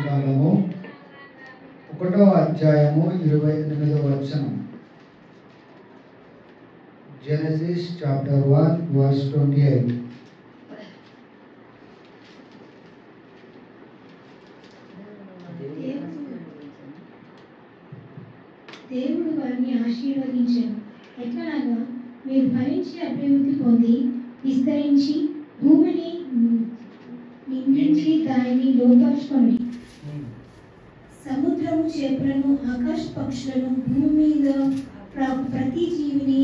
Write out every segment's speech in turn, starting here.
కాలము 1వ అధ్యాయము 28వ వచనం. Genesis chapter 1 verse 28. దేవుడు వారిని ఆశీర్వదించెను. ఎట్లనగా మీరు ఫలించి అభివృద్ధి పొంది విస్తరించి భూమిని నిండించి దానిని లోపరుచుకొని సముద్రము చేపలను ఆకాశ పక్షులను భూమి మీద ప్రతి జీవిని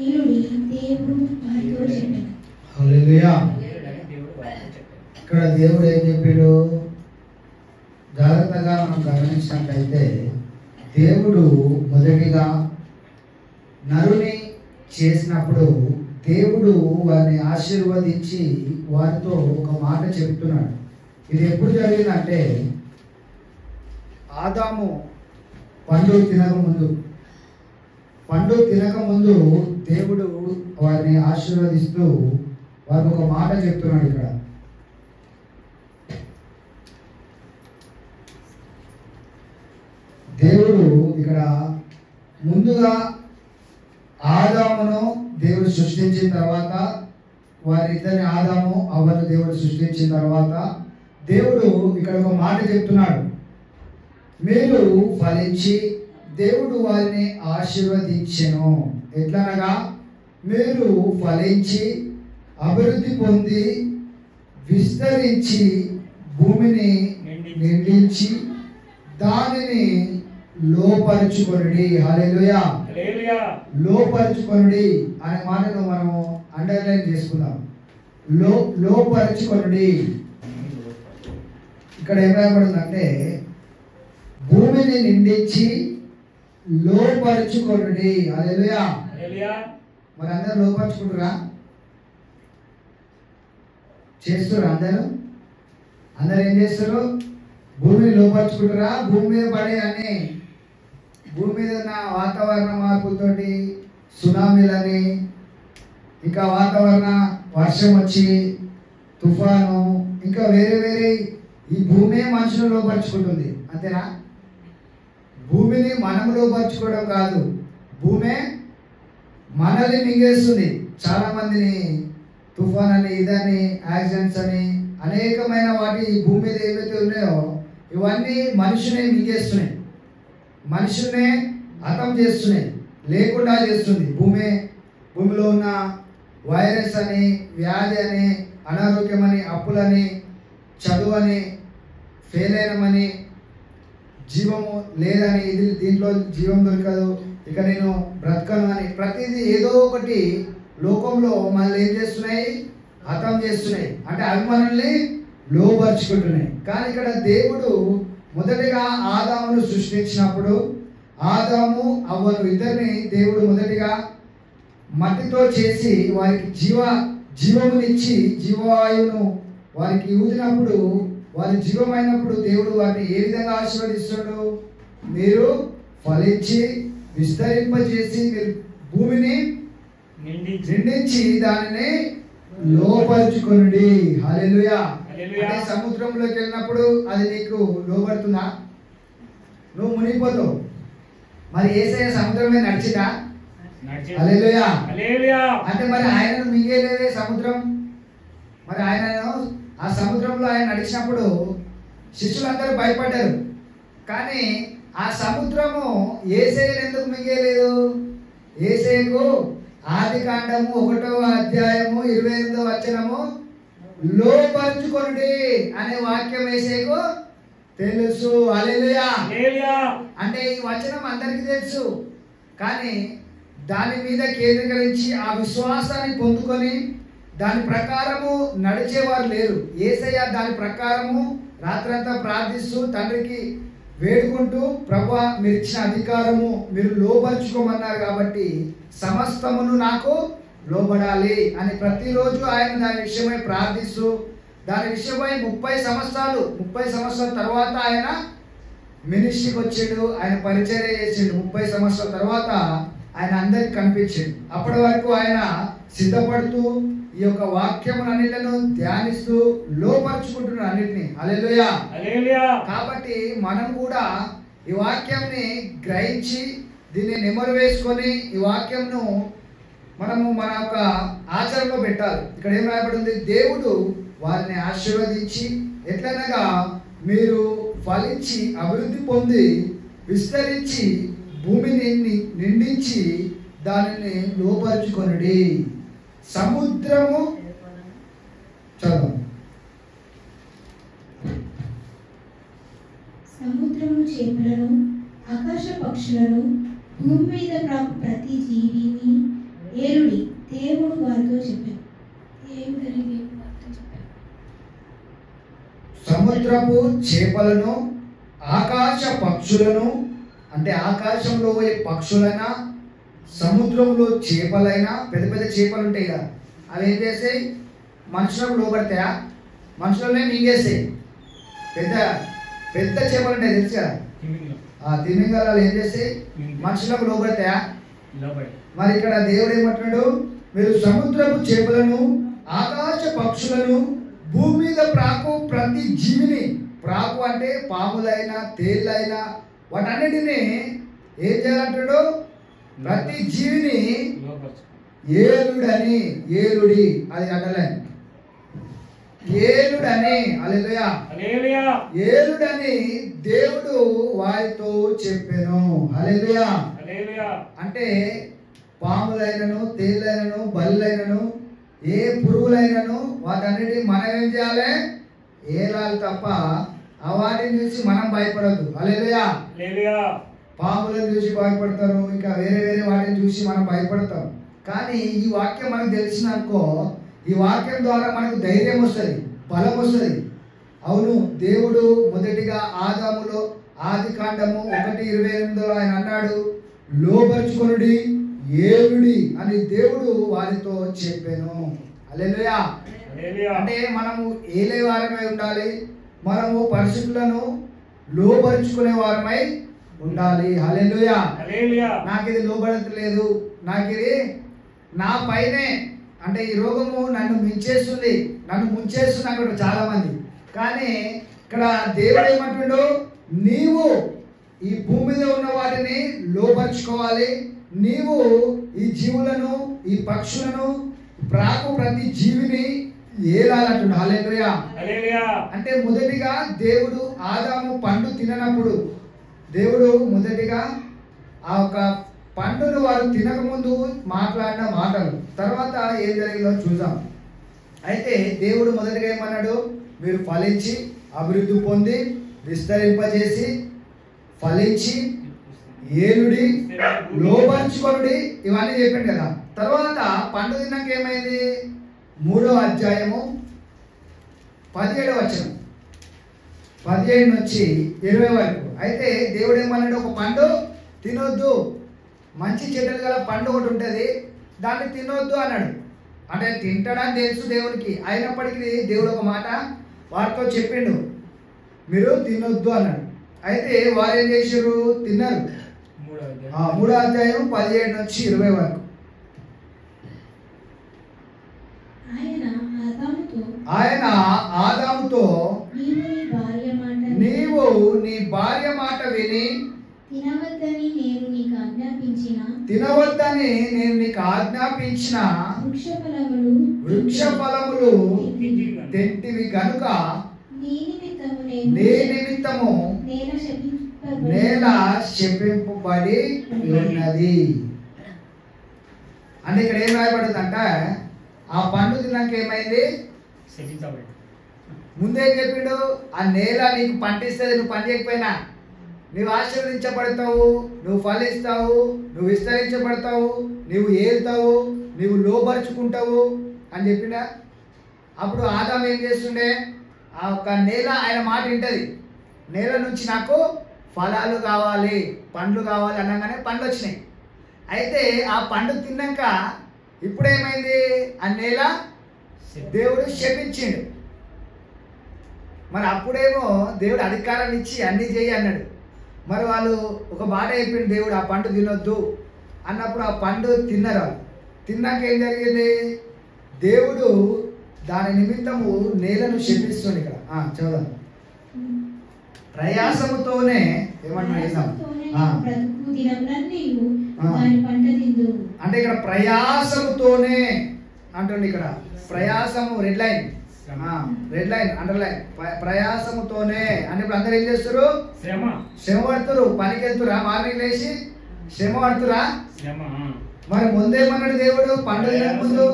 ఏలుడి దేవుడు వారితో చెప్పాడు. హల్లెలూయా. ఇక్కడ దేవుడు ఏం చెప్పాడు? జాగ్రత్తగా మనం గమనించినట్లయితే దేవుడు మొదటిగా నరుని చేసినప్పుడు దేవుడు వారిని ఆశీర్వదించి వారితో ఒక మాట చెప్తున్నాడు. ఇది ఎప్పుడు జరిగిందంటే ఆదాము పండు తినకముందు దేవుడు వారిని ఆశీర్వదిస్తూ వారికి ఒక మాట చెప్తున్నాడు. ఇక్కడ దేవుడు ఇక్కడ ముందుగా ఆదామును దేవుడు సృష్టించిన తర్వాత వారిద్దరిని ఆదాము అవ్వను దేవుడు సృష్టించిన తర్వాత దేవుడు ఇక్కడ ఒక మాట చెప్తున్నాడు. మీరు ఫలించి దేవుడు వారిని ఆశీర్వదించెను. ఎట్లనగా మీరు ఫలించి అభివృద్ధి పొంది విస్తరించి భూమిని నిండించి దానిని లోపరుచుకొనుడి. హల్లెలూయా. లోపరుచుకొనుడి అనే మాటను మనం అండర్లైన్ చేసుకుందాం. లోపరుచుకొనుడి. ఇక్కడ ఏం రాయబడిందంటే భూమిని నిండించి లోపరుచుకొనుడి. హల్లెలూయా. మరి అందరూ లోపరుచుకుంటురా? చేస్తురా? అందరూ ఏం చేస్తారు? భూమిని లోపరుచుకుంటారా? భూమి మీద పడే అని భూమి మీద ఉన్న వాతావరణ మార్పులతోటి సునామీలని ఇంకా వాతావరణ వర్షం వచ్చి తుఫాను ఇంకా వేరే ఈ భూమే మనుషులు లోపరుచుకుంటుంది. అంతేనా? భూమిని మనం లోపరుచుకోవడం కాదు, భూమే మనల్ని మింగేస్తుంది. చాలా మందిని తుఫాన్ అని ఇదని యాక్సిడెంట్స్ అని అనేకమైన వాటి ఈ భూమి మీద ఏవైతే ఉన్నాయో ఇవన్నీ మనుషునే మింగేస్తున్నాయి, మనుషునే హతం చేస్తున్నాయి, లేకుండా చేస్తుంది. భూమిలో ఉన్న వైరస్ అని వ్యాధి అని అనారోగ్యమని అప్పులని చదువని ఫెయిల్ అయినమని జీవము లేదని దీంట్లో జీవం దొరకదు ఇక నేను బ్రతకను అని ప్రతిదీ ఏదో ఒకటి లోకంలో మనల్ని ఏం చేస్తున్నాయి? హతం చేస్తున్నాయి. అంటే అవి మనల్ని లోపరుచుకుంటున్నాయి. కానీ ఇక్కడ దేవుడు మొదటిగా ఆదామును సృష్టించినప్పుడు ఆదాము అవ్వను ఇద్దరిని దేవుడు మొదటిగా మట్టితో చేసి వారికి జీవమునిచ్చి జీవవాయువును వారికి ఊదినప్పుడు వారి జీవమైనప్పుడు దేవుడు వారిని ఏ విధంగా ఆశీర్వదిస్తాడు? మీరు ఫలించి విస్తరింపజేసి మీరు భూమిని నిండించి దానిని లోపరుచుకొనుడి. హల్లెలూయా. అంటే సముద్రంలోకి వెళ్ళినప్పుడు అది నీకు లోబడుతుందా? నువ్వు మునిగిపోతావు. మరి యేసయ్య సముద్రం మీద నడిచిందా? హల్లెలూయా. అంటే మరి ఆయనను మింగేలేదే సముద్రం. మరి ఆయనను ఆ సముద్రంలో ఆయన నడిచినప్పుడు శిష్యులందరూ భయపడ్డారు. కానీ ఆ సముద్రము యేసయ్యను ఎందుకు మింగేలేదు? యేసయ్యకు ఆదికాండము 1వ అధ్యాయము 28వ వచనము లోపరుచుకొనుడి అనే వాక్యం యేసయ్యకు తెలుసు. హల్లెలూయా. అంటే ఈ వచనం అందరికీ తెలుసు, కానీ దాని మీద కేంద్రీకరించి ఆ విశ్వాసాన్ని పొందుకొని దాని ప్రకారము నడిచేవారు లేరు. యేసయ్య దాని ప్రకారము రాత్రంతా ప్రార్థిస్తూ తండ్రికి వేడుకుంటూ ప్రభువా మీరు ఇచ్చిన అధికారము మీరు లోపరుచుకోమన్నారు కాబట్టి సమస్తమును నాకు లోబడాలి అని ప్రతిరోజు ఆయన దాని విషయమై ప్రార్థిస్తూ దాని విషయమై 30 సంవత్సరాల తర్వాత ఆయన మినిస్ట్రీకి వచ్చాడు. ఆయన పరిచర్య చేసిండు. 30 సంవత్సరాల తర్వాత ఆయన అందరికి కనిపించిండు. అప్పటి వరకు ఆయన సిద్ధపడుతూ ఈ యొక్క వాక్యములన్నిటిని ధ్యానిస్తూ లోపరుచుకుంటున్నారు అన్నిటిని. హల్లెలూయా. కాబట్టి మనం కూడా ఈ వాక్యంని గ్రహించి దీన్ని నెమరు వేసుకొని ఈ వాక్యంను మనము మన యొక్క ఆచరణలో పెట్టాలి. ఇక్కడ ఏం రాయబడింది? దేవుడు వారిని ఆశీర్వదించి ఎట్లనగా మీరు ఫలించి అభివృద్ధి పొంది విస్తరించి భూమిని నిండించి దానిని లోపరుచుకొనుడి. సముద్రము చదువు. సముద్రము చేపలను, ఆకాశ పక్షులను, భూమి మీద ప్రాకు ప్రతి జీవిని ఏలుడి దేవుడు వారితో చెప్పారు. సముద్రపు చేపలను, ఆకాశ పక్షులను, అంటే ఆకాశంలో పోయే పక్షులైనా సముద్రంలో చేపలైనా, పెద్ద పెద్ద చేపలు ఉంటాయి కదా, అవి ఏం చేస్తాయి? మనుషులకు లోపడతాయా? మనుషులనే మింగేస్తాయి. పెద్ద పెద్ద చేపలు ఉంటాయి తెలుసు కదా, ఆ తిమింగలాలు ఏం చేస్తాయి? మనుషులకు లోపడతాయా? మరి ఇక్కడ దేవుడు ఏమంటున్నాడు? మీరు సముద్రపు చేపలను, ఆకాశ పక్షులను, భూమి మీద ప్రాకు ప్రతి జీవిని, ప్రాకు అంటే పాములైనా తేళ్ళైనా వాటన్నిటిని ఏం చేయాలంటాడు? ప్రతి జీవిని ఏలుడని, ఏలుడి అది అంటలే, ఏలుడని, హల్లెలూయా, ఏలుడని దేవుడు వారితో చెప్పెను. హల్లెలూయా. అంటే పాములైనను తేళ్ళైనను బల్లైనను ఏ పురుగులైనను వాటన్నిటి మనం ఏం చేయాలి? ఏలాలి తప్ప వాటిని చూసి మనం భయపడద్దు. హల్లెలూయా. పాములను చూసి భయపడతారు, ఇంకా వేరే వేరే వాటిని చూసి మనం భయపడతాం. కానీ ఈ వాక్యం మనకు తెలిసిననుకో, ఈ వాక్యం ద్వారా మనకు ధైర్యం వస్తుంది, బలం వస్తుంది. అవును, దేవుడు మొదటిగా ఆదాములో ఆదికాండము 1:28 ఆయన అన్నాడు, లోబరుచుకొనుడి, ఏలుడి అని దేవుడు వారితో చెప్పాను. హల్లెలూయా. అంటే మనము ఏలే వారమై ఉండాలి, మనము పరిస్థితులను లోబరుచుకునే వారమై ఉండాలి. హల్లెలూయా. నాకు ఇది లోబడట్లేదు, నాకు ఇది నా పైనే, అంటే ఈ రోగము నన్ను మించేస్తుంది, నన్ను ముంచేస్తుంది అక్కడ చాలా మంది. కానీ ఇక్కడ దేవుడు ఏమంటుండు? నీవు ఈ భూమి మీద ఉన్న వాటిని లోపరుచుకోవాలి, నీవు ఈ జీవులను, ఈ పక్షులను, ప్రాకు ప్రతి జీవిని ఏలాలంటుండు. హల్లెలూయా. అంటే మొదటిగా దేవుడు ఆదాము పండు తిననప్పుడు దేవుడు మొదటిగా ఆ ఒక పండును వారు తినకముందు మాట్లాడిన మాటలు, తర్వాత ఏం జరిగిందో చూద్దాం. అయితే దేవుడు మొదటిగా ఏమన్నాడు? మీరు ఫలించి అభివృద్ధి పొంది విస్తరింపజేసి ఫలించి ఏలుడి లోబరుచుకొనుడి ఇవన్నీ చెప్పిండు కదా. తర్వాత పండు తిన్నాక ఏమైంది? 3వ అధ్యాయము 17వ వచనం, 17 నుంచి 20 వరకు. అయితే దేవుడు ఏమన్నాడు? ఒక పండు తినొద్దు, మంచి చెడ్డలు గల పండు ఒకటి ఉంటుంది, దాన్ని తినొద్దు అన్నాడు. అంటే తింటాడని తెలుసు దేవునికి, అయినప్పటికీ దేవుడు ఒక మాట వారితో చెప్పిండు, మీరు తినొద్దు అన్నాడు. అయితే వారు ఏం చేశారు? తిన్నారు. 3వ అధ్యాయం 17 నుంచి 20 వరకు. ఆయన ఆదాముతో నీవు నీ భార్య మాట విని తినవద్దని నేను నీకు ఆజ్ఞాపించిన వృక్ష ఫలములు తింటివి గనుక నీ నిమిత్తము నేల శపింపబడి ఉన్నది. అంటే ఇక్కడ ఏం రాయబడుతుందంట? ఆ పండు తిన్నాక ఏమైంది? ముందే చెప్పిండు, ఆ నేల నీకు పంటిస్తుంది, నువ్వు పని చేయకపోయినా నువ్వు ఆశీర్వదించబడతావు, నువ్వు ఫలిస్తావు, నువ్వు విస్తరించబడతావు, నువ్వు ఏలుతావు, నువ్వు లోపరుచుకుంటావు అని చెప్పిండా. అప్పుడు ఆదాము ఏం చేస్తుండే? ఆ ఒక నేల ఆయన మాట వింటది, నేల నుంచి నాకు ఫలాలు కావాలి, పండ్లు కావాలి అనగానే పండ్లు వచ్చినాయి. అయితే ఆ పండు తిన్నాక ఇప్పుడేమైంది? ఆ నేల దేవుడు శపించిండు. మరి అప్పుడేమో దేవుడు అధికారం ఇచ్చి అన్ని చేయి అన్నాడు. మరి వాళ్ళు ఒక మాట చెప్పిండు దేవుడు, ఆ పండు తినొద్దు అన్నప్పుడు ఆ పండు తిన్నారు. వాళ్ళు తిన్నాక ఏం జరిగింది? దేవుడు దాని నిమిత్తము నేలను శపిస్తుంది. ఇక్కడ చదువు. ప్రయాసముతోనే అంటే ఇక్కడ ప్రయాసముతోనే అంటుంది. ఇక్కడ ప్రయాసము రెడ్ లైన్ అండర్లైన్. ప్రయాసముతోనే అంటే ఇప్పుడు అందరు ఏం చేస్తారు? శ్రమ పడుతురు. పనికి వెళ్తురా? మార్నింగ్ లేచి శ్రమ పడుతురా? మరి ముందేమన్నాడు దేవుడు? పండుగ ముందు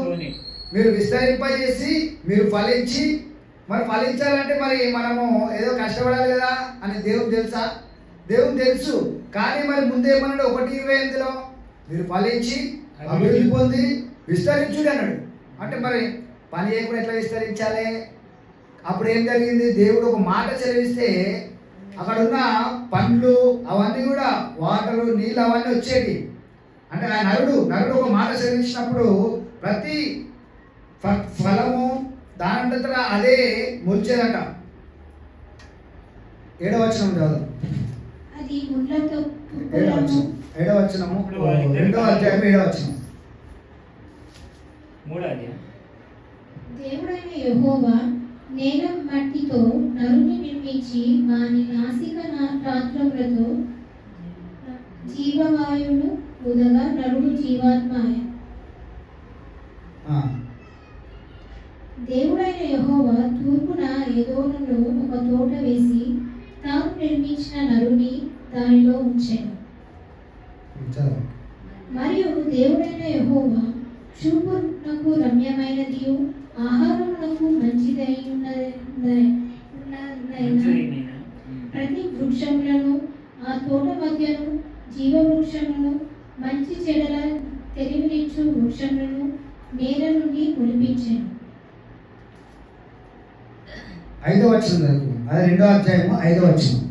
మీరు విస్తరింపజేసి మీరు ఫలించి, మరి ఫలించాలంటే మరి మనము ఏదో కష్టపడాలి కదా అని దేవుడు తెలుసా? దేవుడు తెలుసు. కానీ మరి ముందేమన్నాడు? 1:28లో మీరు ఫలించి అభివృద్ధి పొంది విస్తరించుడి అన్నాడు. అంటే మరి పని చేయకుండా ఎట్లా విస్తరించాలి? అప్పుడు ఏం జరిగింది? దేవుడు ఒక మాట చదివిస్తే అక్కడ ఉన్న పండ్లు అవన్నీ కూడా వాటరు నీళ్ళు అవన్నీ వచ్చేవి. అంటే ఆ నరుడు ఒక మాట చదివించినప్పుడు ప్రతి ఫలము దానంతట అదే మొలిచేదట. 7వ వచనం చదువు. 7వ వచనము 2వ అధ్యాయం 7వ వచనం. దేవుడైన యెహోవా నేల మట్టితో నరుని నిర్మించి వాని నాసిక రాత్రములతో జీవవాయువును ఉదగా నరుడు జీవాత్మాయ. దేవుడైన యెహోవా తూర్పున ఎదోనులో ఒక తోట వేసి తాను నిర్మించిన నరుని దానిలో ఉంచెను. మరియు దేవుడైన యెహోవా చూపునకు రమ్యమైనదియు ఆహారమునకు మంచిదైన ప్రతి వృక్షములను ఆ తోట మధ్యను జీవ వృక్షములను మంచి చెడల తెలివినిచ్చు వృక్షములను నేల నుండి మొలిపించెను. 5వ వచనం. అది 2వ అధ్యాయము 5వ వచనం.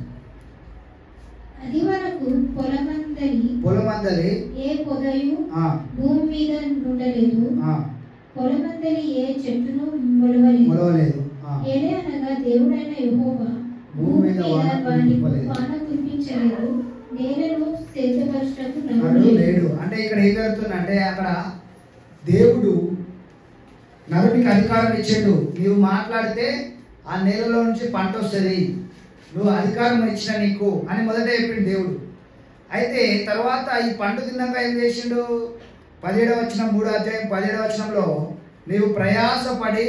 అది వరకు పొలమందలి ఏ పొదయు భూమి మీద ఉండలేదు, పొలమందలి ఏ చెట్టును మొలవలేదు. ఏలయనగా దేవుడైన యెహోవా భూమి మీద వాన కురిపించలేదు, నేలను సేద్యపరచుటకు నరుడు లేడు. అంటే ఇక్కడ ఏం జరుగుతుందంటే అక్కడ దేవుడు నరుడికి అధికారం ఇచ్చాడు. నీవు మాట్లాడితే ఆ నేలలో నుంచి పంట వస్తుంది, నువ్వు అధికారం ఇచ్చిన నీకు అని మొదట చెప్పిండు దేవుడు. అయితే తర్వాత ఈ పండు తిన్నాక ఏం చేసిండు? 17వ వచనం 3వ అధ్యాయం 17వ వచనంలో నీవు ప్రయాసపడి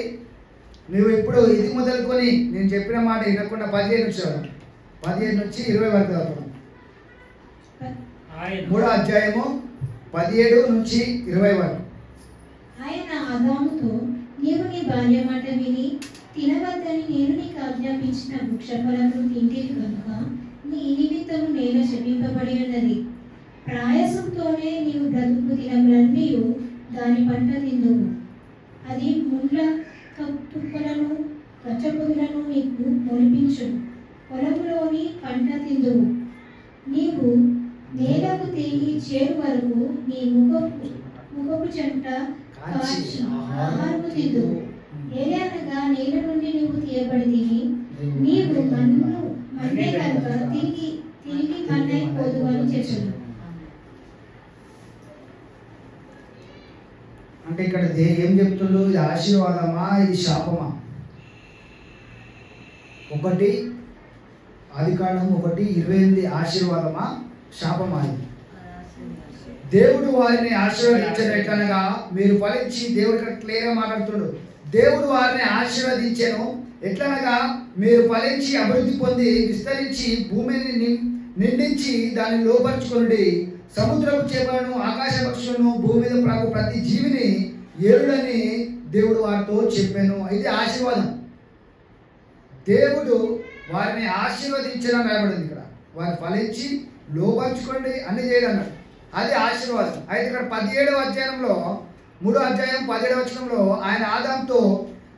నువ్వు ఇప్పుడు ఇది మొదలుకొని నేను చెప్పిన మాట వినకుండా 15 నుంచి 20 వరకు చదువుతాం. 3వ అధ్యాయము 17 నుంచి 20 వరకు. ఆయన ఆదాముతో నీవు నీ భార్య మాట విని తినవద్దని నేను నీకు ఆజ్ఞాపించిన వృక్షఫలమును తింటివి కనుక నీ నిమిత్తము నేల శపింపబడి ఉన్నది. ప్రయాసంతోనే నీవు బ్రతుకు దినములన్నీ దాని పంట తిందువు. అది ముళ్ళ తుప్పలను గచ్చపొదలను నీకు మొలిపించును. పొలంలోని పంట తిందువు. నీవు నేలకు తిరిగి చేరు వరకు నీ ముఖపు చెంట కాచి ఆహారము తిందువు. ఏలయనగా నేల నుండి నీవు తీయబడితివి, నీవు మన్నే కనుక తిరిగి మన్నైపోదు అని చెప్పాను. అంటే ఇక్కడ ఏం చెప్తుండ్రు? ఇది ఆశీర్వాదమా, ఇది శాపమా? ఒకటి ఆదికాండం 1:28 ఆశీర్వాదమా శాపమా? దేవుడు వారిని ఆశీర్వదించను ఎట్లనగా మీరు ఫలించి, దేవుడు ఇక్కడ క్లియర్గా మాట్లాడుతుండు. దేవుడు వారిని ఆశీర్వదించెను ఎట్లనగా మీరు ఫలించి అభివృద్ధి పొంది విస్తరించి భూమిని నిండించి దాన్ని లోపరుచుకొనుడి. సముద్రపు చేపలను ఆకాశ పక్షులను భూమి మీద ప్రాకు ప్రతి జీవిని ఏలుడని దేవుడు వారితో చెప్పాను. ఇది ఆశీర్వాదం. దేవుడు వారిని ఆశీర్వదించడం రాయబడింది ఇక్కడ. వారిని ఫలించి లోపరుచుకోండి అన్ని చేయడం అన్నాడు. అది ఆశీర్వాదం. అయితే ఇక్కడ 17వ అధ్యాయంలో 3వ అధ్యాయం 17వ వచనంలో ఆయన ఆదాముతో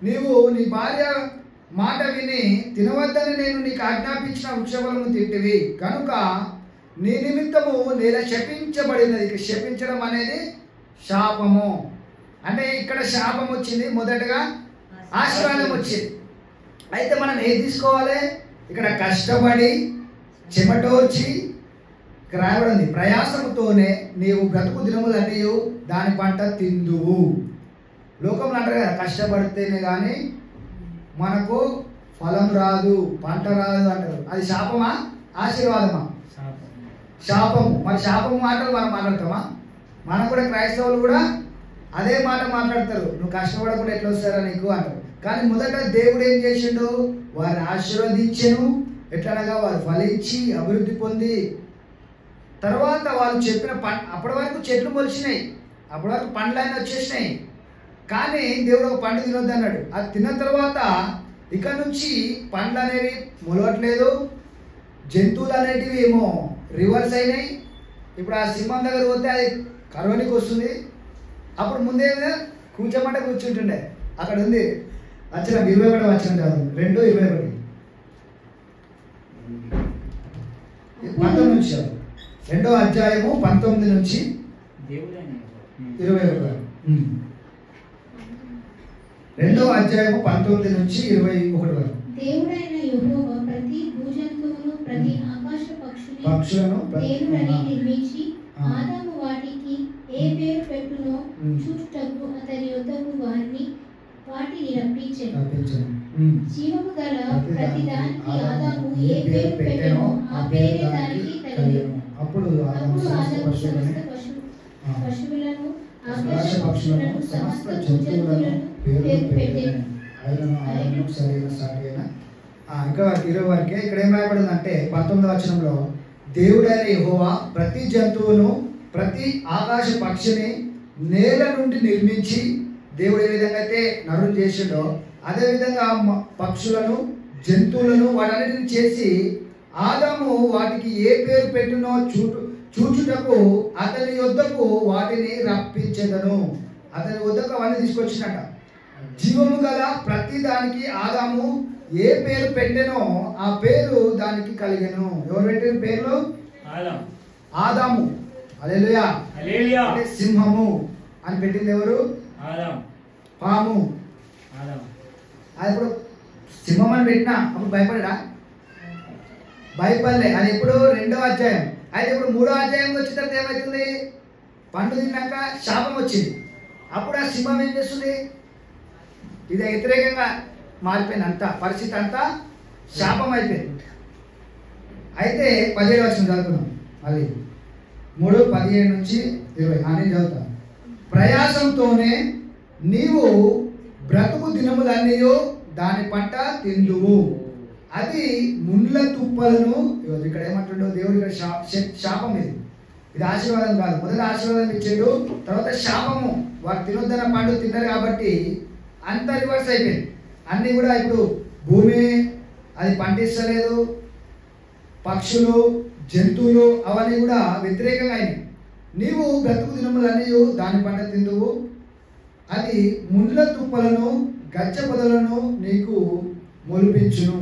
నీవు నీ భార్య మాట విని తినవద్దని నేను నీకు ఆజ్ఞాపించిన వృక్షఫలము తింటివి కనుక నీ నిమిత్తము నేల శపించబడినది. ఇక్కడ శపించడం అనేది శాపము. అంటే ఇక్కడ శాపం వచ్చింది, మొదటగా ఆశీర్వాదం వచ్చింది. అయితే మనం ఏది తీసుకోవాలి? ఇక్కడ కష్టపడి చెమటోర్చి రాయబడింది, ప్రయాసముతోనే నీవు బ్రతుకు దినములన్నీ దాని పంట తిందువు. లోకంలో అంటారు కదా, కష్టపడితేనే కానీ మనకు ఫలం రాదు, పంట రాదు అంటారు. అది శాపమా ఆశీర్వాదమా? శాపము. మరి శాపము మాటలు మనం మాట్లాడతామా? మనం కూడా క్రైస్తవులు కూడా అదే మాట మాట్లాడతారు, నువ్వు కష్టపడకుండా ఎట్లా వస్తారా నీకు అంటారు. కానీ మొదట దేవుడు ఏం చేసిండు? వారిని ఆశీర్వదించెను. ఎట్లనగా వారు ఫలించి అభివృద్ధి పొంది, తర్వాత వాళ్ళు చెప్పిన అప్పటి వరకు చెట్లు మొలిచినాయి, అప్పటి వరకు పండ్లన్నీ వచ్చేసినాయి. కానీ దేవుడు ఒక పండు తినొద్దు అన్నాడు. అది తిన్న తర్వాత ఇక నుంచి పండ్లు అనేవి మొలవట్లేదు, జంతువులు అనేటివి ఏమో రివర్స్ అయినాయి. ఇప్పుడు ఆ సింహం దగ్గర పోతే అది కరోనికి వస్తుంది. అప్పుడు ముందే కూర్చోమంటే కూర్చుంటుండే. అక్కడ ఉంది వచ్చిన 21 వచ్చిన కాదు 2:21 19 నుంచి 2వ అధ్యాయము 19 నుంచి 21. 2వ అధ్యాయము 19 నుంచి 21 వరకు. దేవుడైన యెహోవా ప్రతి భూజంతువును ప్రతి ఆకాశ పక్షులను దేవుడని నిర్మించి ఆదాము వాటికి ఏ పేరు పెట్టునో చూచుటకు అతని యొద్దకు వాటిని రప్పించెను. జీవము గల ప్రతి దానికి ఆదాము ఏ పేరు పెట్టెనో ఆ పేరే దానికి కలిగెను. అప్పుడు ఆదాము సమస్త పశువులను ఆకాశ పక్షులను సమస్త జంతువులను పేరు పెట్టెను. సరైన సాటి అయినా ఇంకా 20 వరకే. ఇక్కడ ఏం రాయబడిందంటే 19వ వచనంలో, దేవుడైన యెహోవా ప్రతి జంతువును ప్రతి ఆకాశ పక్షిని నేల నుండి నిర్మించి, దేవుడు ఏ విధంగా అయితే నరుని చేసిండో అదే విధంగా పక్షులను జంతువులను వాటన్నిటిని చేసి ఆదాము వాటికి ఏ పేరు పెట్టినో చూచుటకు అతని యొద్దకు వాటిని రప్పించెదను. అతని వద్దకు అవన్నీ తీసుకొచ్చినట్ట. జీవము గల ప్రతి దానికి ఆదాము ఏ పేరు పెట్టెనో ఆ పేరు దానికి కలిగెను. ఎవరు పెట్టిన పేర్లు? ఆదాము. హల్లెలూయా. అంటే సింహము అని పెట్టింది ఎవరు? పాము. అది ఇప్పుడు సింహం అని పెట్టినా అప్పుడు భయపడరా? భయపడలే. అది ఎప్పుడు 2వ అధ్యాయం. అయితే ఇప్పుడు 3వ అధ్యాయం వచ్చిన తర్వాత ఏమవుతుంది? పండు తిన్నాక శాపం వచ్చింది. అప్పుడు ఆ సింహం ఏం చేస్తుంది? ఇది వ్యతిరేకంగా మారిపోయింది. అంతా పరిస్థితి అంతా శాపం అయిపోయింది. అయితే 17వ వచనం చదువుతున్నాం మళ్ళీ. 3:17 నుంచి 20 నేను చదువుతాను. ప్రయాసంతోనే నీవు బ్రతుకు దినములన్నీ దాని పంట తిందువు, అది ముండ్ల తుప్పలను. ఇక్కడ ఏమంటుండో దేవుడు, ఇక్కడ శాపం ఇది ఆశీర్వాదం కాదు. మొదట ఆశీర్వాదం ఇచ్చాడు, తర్వాత శాపము. వారు తినొద్దన్న పండు తిన్నారు కాబట్టి అంత రివర్స్ అయిపోయింది. అన్నీ కూడా ఇప్పుడు భూమి అది పండిస్తలేదు, పక్షులు జంతువులు అవన్నీ కూడా వ్యతిరేకంగా అయినాయి. నీవు బ్రతుకు దినములన్నీ దాని పంట తిందువు, అది ముండ్ల తుప్పలను గచ్చ పొదలను నీకు మొలిపించును.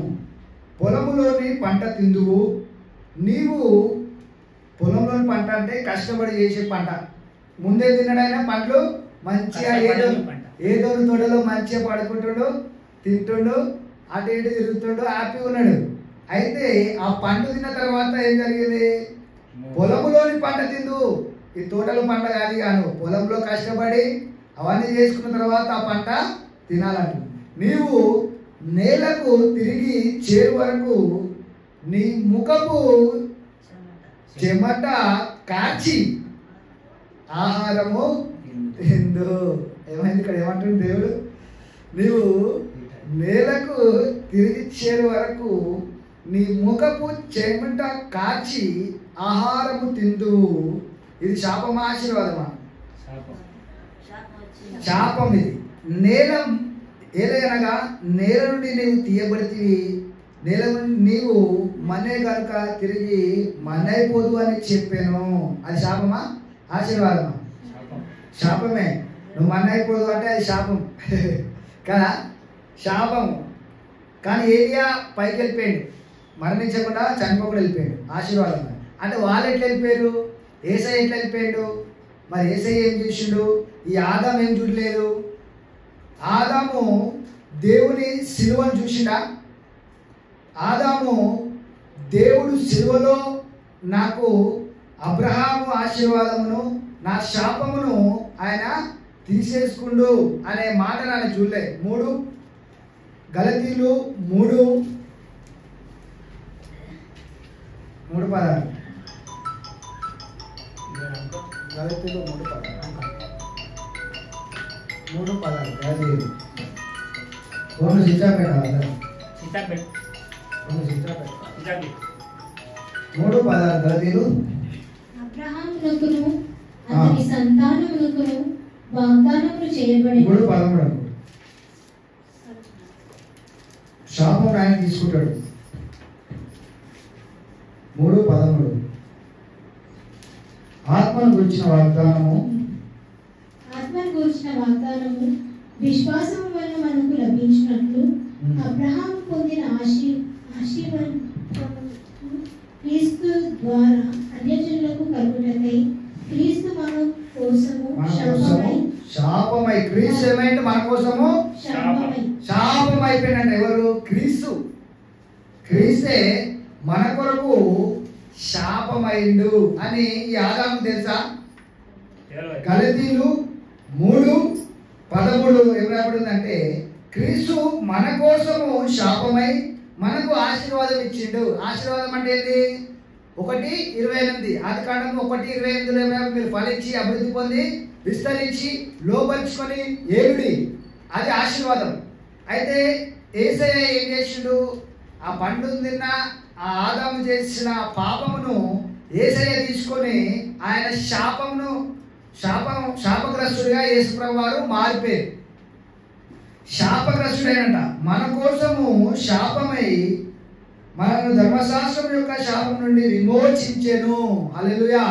పొలములోని పంట తిందువు. నీవు పొలంలోని పంట అంటే కష్టపడి చేసే పంట. ముందే తినడైనా పండ్లు మంచిగా ఏదో తోటలో మంచిగా పడుకుంటాడు, తింటుండు, అటు ఇటు తిరుగుతుండు, హ్యాపీగా ఉన్నాడు. అయితే ఆ పండు తిన్న తర్వాత ఏం జరిగింది? పొలంలోని పంట తిందు. ఈ తోటలో పంట కాదు కాను, పొలంలో కష్టపడి అవన్నీ చేసుకున్న తర్వాత ఆ పంట తినాలంట. నీవు నేలకు తిరిగి చేరు వరకు నీ ముఖపు చెమట కార్చి ఆహారము తిందు. ఏమైంది ఇక్కడ? ఏమంటుంది దేవుడు? నీవు నేలకు తిరిగి చేరు వరకు నీ ముఖపు చెమట కార్చి ఆహారము తిందు. ఇది శాపమా ఆశీర్వాదమా? శాపం ఇది. నేల ఏలయనగా నేల నుండి నీవు తీయబడితివి, నేల నుండి నీవు మన్నే కనుక తిరిగి మన్నైపోదు అని చెప్పాను. అది శాపమా ఆశీర్వాదమా? శాపమే. నువ్వు మన్నైపోదు అంటే అది శాపం కదా, శాపము. కానీ ఏలియా పైకి వెళ్ళిపోయాడు, మరణించకుండా చనిపోకుండా వెళ్ళిపోయాడు. ఆశీర్వాదం. అంటే వాళ్ళు ఎట్లా వెళ్ళిపోయారు? యేసయ్య ఎట్లా వెళ్ళిపోయాడు? మరి యేసయ్య ఏం చేసిండు? ఈ ఆదాము ఏం చూడలేదు. ఆదాము దేవుని సిలువను చూసిండా? ఆదాము దేవుడు సిలువలో నాకు అబ్రహాము ఆశీర్వాదమును నా శాపమును ఆయన తీసేసుకుండు అనే మాట నన్ను చూడలే. 3 గలతీలు 3:16 గలతీలు 3:16 గలతీలు ఫోన్ స్విచ్ ఆఫ్ పెట్టాలి. 3:16 గలతీలు. అబ్రహామునకును అతని సంతానమునకును వాగ్దానములు చేయబడిన 3:13 శాపం ఆయన తీసుకుంటాడు. 3:13 ఆత్మను గురించిన వాగ్దానము విశ్వాసము వలన మనకు లభించినట్లు అబ్రహాము పొందిన ఆశీర్వాదం క్రీస్తు ద్వారా అన్యజనులకు కలుగుటకై క్రీస్తు మన కోసము శాపమై క్రీస్తు ఏమైంది మన కోసము శాపం అయిపోయినండి. ఎవరు? క్రీస్తు. క్రీస్తే మన కొరకు శాపమైండు అని ఈ ఆదాము తెలుసా? గలతీలు 3:13 ఏం రాబడిందంటే క్రీస్తు మన కోసము శాపమై మనకు ఆశీర్వాదం ఇచ్చిండు. ఆశీర్వాదం అంటే ఏంటి? 1:28 ఆదికాండం 1:28 మీరు ఫలించి అభివృద్ధి పొంది విస్తరించి లోపరుచుకొని ఏలుడి, అది ఆశీర్వాదం. అయితే యేసయ్య ఏం చేసిండు? ఆ పండు తిన్న ఆ ఆదాము చేసిన పాపమును యేసయ్య తీసుకొని ఆయన శాపగ్రస్తుడిగా యేసుప్రభువు వారు మారిపోయారు. శాపగ్రస్తుడైనంట మన కోసము శాపమై మనను ధర్మశాస్త్రం యొక్క శాపం నుండి విమోచించెను. హల్లెలూయా.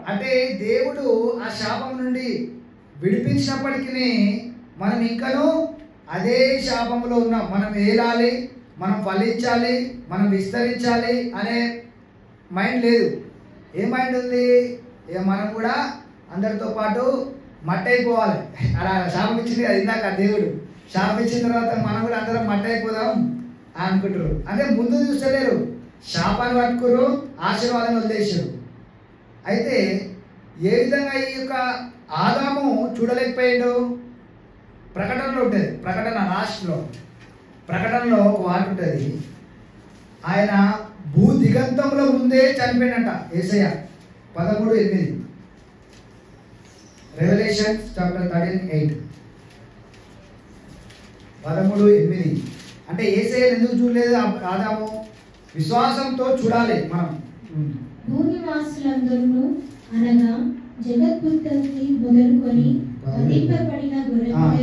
అంటే దేవుడు ఆ శాపం నుండి విడిపించినప్పటికీ మనం ఇంకనూ అదే శాపంలో ఉన్నాం. మనం ఏలాలి, మనం ఫలించాలి, మనం విస్తరించాలి అనే మైండ్ లేదు. ఏ మైండ్ ఉంది? మనం కూడా అందరితో పాటు మట్టి అయిపోవాలి. అలా శాపం ఇచ్చింది కదా ఇందాక దేవుడు. శాపం ఇచ్చిన తర్వాత మనం కూడా అందరం మట్టి అయిపోదాం అనుకుంటారు. అంటే ముందు చూస్తలేరు, శాపాన్ని పట్టుకురు, ఆశీర్వాదం వదిలేసారు. అయితే ఏ విధంగా ఈ యొక్క ఆదాము చూడలేకపోయాడు? ప్రకటనలో ఉంటుంది. ప్రకటన రాష్ట్రంలో ప్రకటనలో ఒక మాట ఉంటుంది. ఆయన భూ దిగంతంలో ముందే చనిపోయినట్ట. యేసయ్య 13:8 రెవల్యూషన్ చాప్టర్ 13:8 13:8 అంటే యేసయ్యను ఎందుకు చూడలేదు ఆదాము? విశ్వాసంతో చూడాలి మనం. భూనివాసులందరూ అనగా జగత్తుత్పత్తి మొదలుకొని వధింపబడిన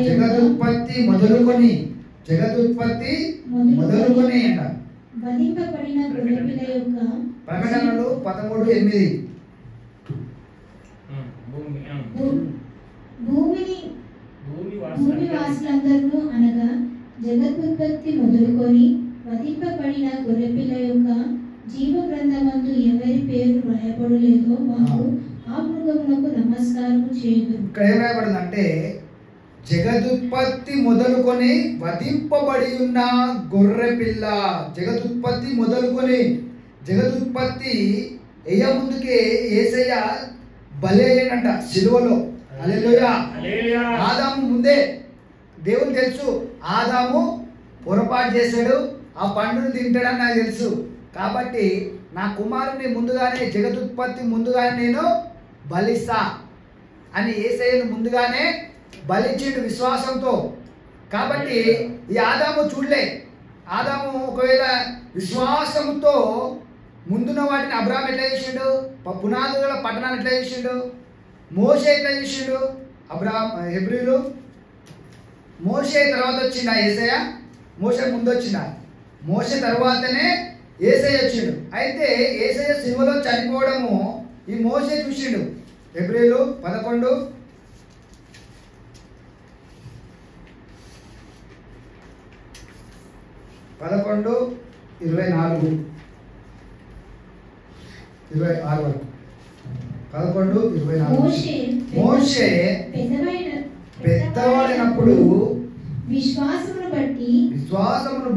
జగదుత్పత్తి మొదలుకొని అంట వధింపబడిన గొర్రెపిల్ల యొక్క ప్రకటనలు 13:8 భూనివాసులందరూ అనగా జగత్తుత్పత్తి మొదలుకొని వధింపబడిన గొర్రెపిల్ల యొక్క జీవ గ్రంథమందు ఎవరి పేరు రాయబడలేదో వారు ఆ మృగమునకు నమస్కారం చేయదు. ఇక్కడ ఏం రాయబడిందంటే జగదుత్పత్తి మొదలుకొని వధింపబడి ఉన్న గొర్రె పిల్ల. జగదుత్పత్తి మొదలుకొని జగదుత్పత్తి ఎయ్య ముందుకే యేసయ్య బలి అయ్యాడంట సిలువలో. హల్లెలూయా. ఆదాము ముందే దేవుని తెలుసు ఆదాము పొరపాటు చేశాడు, ఆ పండును తింటాడని నాకు తెలుసు. కాబట్టి నా కుమారుని ముందుగానే జగదుత్పత్తి ముందుగానే నేను బలిస్తా అని యేసయ్యను ముందుగానే బలించిండు విశ్వాసంతో. కాబట్టి ఈ ఆదాము చూడలే. ఆదాము ఒకవేళ విశ్వాసంతో ముందున్న వాటిని అబ్రాహాం ఎట్లా చేసిండు? పునాదుల పట్టణాన్ని ఎట్లా చేసిండు? మోషే ఎట్లా చేసిండు? అబ్రాహాం హెబ్రీలు మోషే తర్వాత వచ్చిండా యేసయ్య? మోషే ముందు వచ్చిండా? మోషే తర్వాతనే యేసయ్య వచ్చిండు. అయితే యేసయ్య సిలువలో చనిపోవడము ఈ మోషే చూసిండు. హెబ్రీలు 11:24 26 వరకు 11:24 మోషే పెద్దవాడైనప్పుడు విశ్వాసమును